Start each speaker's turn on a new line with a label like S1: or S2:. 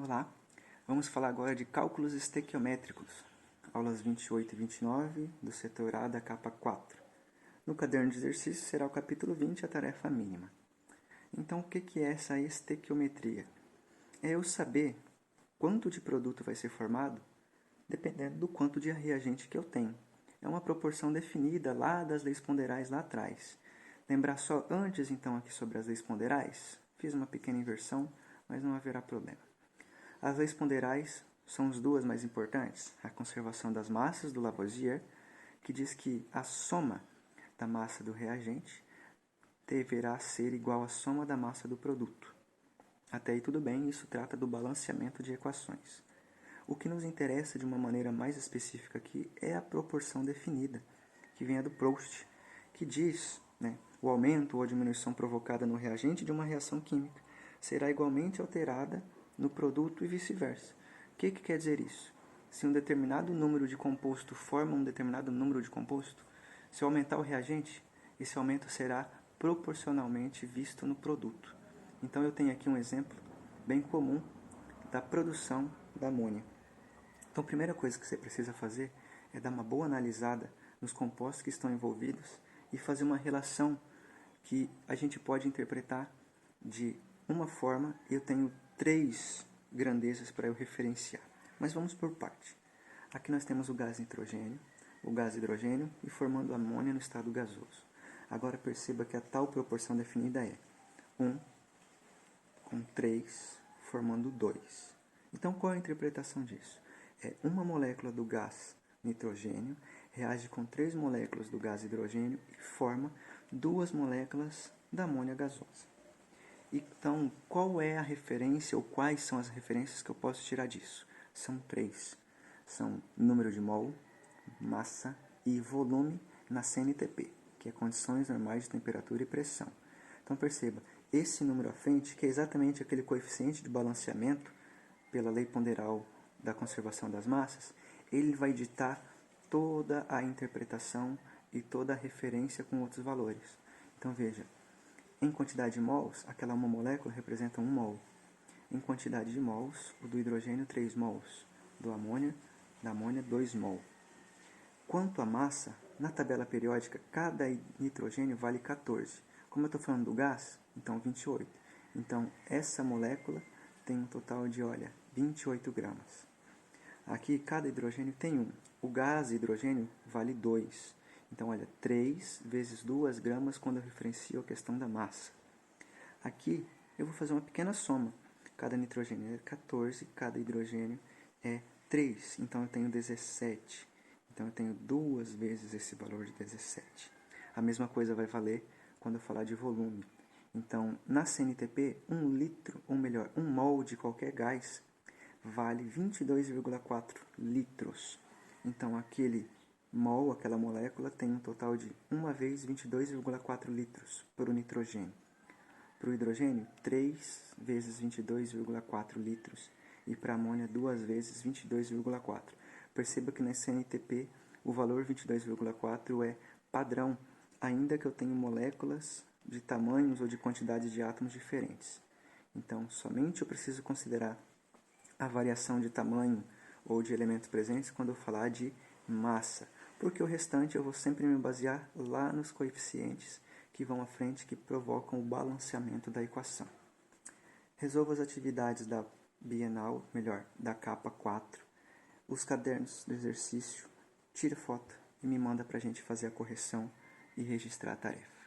S1: Olá, vamos falar agora de cálculos estequiométricos, aulas 28 e 29 do setor A da capa 4. No caderno de exercício será o capítulo 20, a tarefa mínima. Então, o que é essa estequiometria? É eu saber quanto de produto vai ser formado dependendo do quanto de reagente que eu tenho. É uma proporção definida lá das leis ponderais lá atrás. Lembrar só antes, então, aqui sobre as leis ponderais? Fiz uma pequena inversão, mas não haverá problema. As leis ponderais são as duas mais importantes. A conservação das massas do Lavoisier, que diz que a soma da massa do reagente deverá ser igual à soma da massa do produto. Até aí tudo bem, isso trata do balanceamento de equações. O que nos interessa de uma maneira mais específica aqui é a proporção definida, que vem do Proust, que diz, o aumento ou a diminuição provocada no reagente de uma reação química será igualmente alterada no produto e vice-versa. O que quer dizer isso? Se um determinado número de composto forma um determinado número de composto, se eu aumentar o reagente, esse aumento será proporcionalmente visto no produto. Então eu tenho aqui um exemplo bem comum da produção da amônia. Então a primeira coisa que você precisa fazer é dar uma boa analisada nos compostos que estão envolvidos e fazer uma relação que a gente pode interpretar de uma forma. Eu tenho 3 grandezas para eu referenciar, mas vamos por parte. Aqui nós temos o gás nitrogênio, o gás hidrogênio e formando amônia no estado gasoso. Agora perceba que a tal proporção definida é 1 com 3 formando 2. Então qual é a interpretação disso? É uma molécula do gás nitrogênio reage com 3 moléculas do gás hidrogênio e forma 2 moléculas da amônia gasosa. Então, qual é a referência ou quais são as referências que eu posso tirar disso? São 3. São número de mol, massa e volume na CNTP, que é condições normais de temperatura e pressão. Então perceba, esse número à frente, que é exatamente aquele coeficiente de balanceamento pela lei ponderal da conservação das massas, ele vai ditar toda a interpretação e toda a referência com outros valores. Então veja, em quantidade de mols, aquela uma molécula representa 1 mol. Em quantidade de mols, o do hidrogênio 3 mols, da amônia 2 mol. Quanto à massa, na tabela periódica, cada nitrogênio vale 14. Como eu estou falando do gás, então 28. Então essa molécula tem um total de, 28 gramas. Aqui cada hidrogênio tem 1. O gás hidrogênio vale 2. Então, 3 vezes 2 gramas quando eu referencio a questão da massa. Aqui eu vou fazer uma pequena soma. Cada nitrogênio é 14, cada hidrogênio é 3. Então eu tenho 17. Então eu tenho 2 vezes esse valor de 17. A mesma coisa vai valer quando eu falar de volume. Então, na CNTP, 1 litro, ou melhor, 1 mol de qualquer gás vale 22,4 litros. Então, aquele mol, aquela molécula, tem um total de 1 vez 22,4 litros para o nitrogênio. Para o hidrogênio, 3 vezes 22,4 litros. E para a amônia, 2 vezes 22,4. Perceba que na CNTP o valor 22,4 é padrão, ainda que eu tenha moléculas de tamanhos ou de quantidades de átomos diferentes. Então, somente eu preciso considerar a variação de tamanho ou de elementos presentes quando eu falar de massa, porque o restante eu vou sempre me basear lá nos coeficientes que vão à frente, que provocam o balanceamento da equação. Resolva as atividades da bienal, da capa 4, os cadernos do exercício, tira foto e me manda para a gente fazer a correção e registrar a tarefa.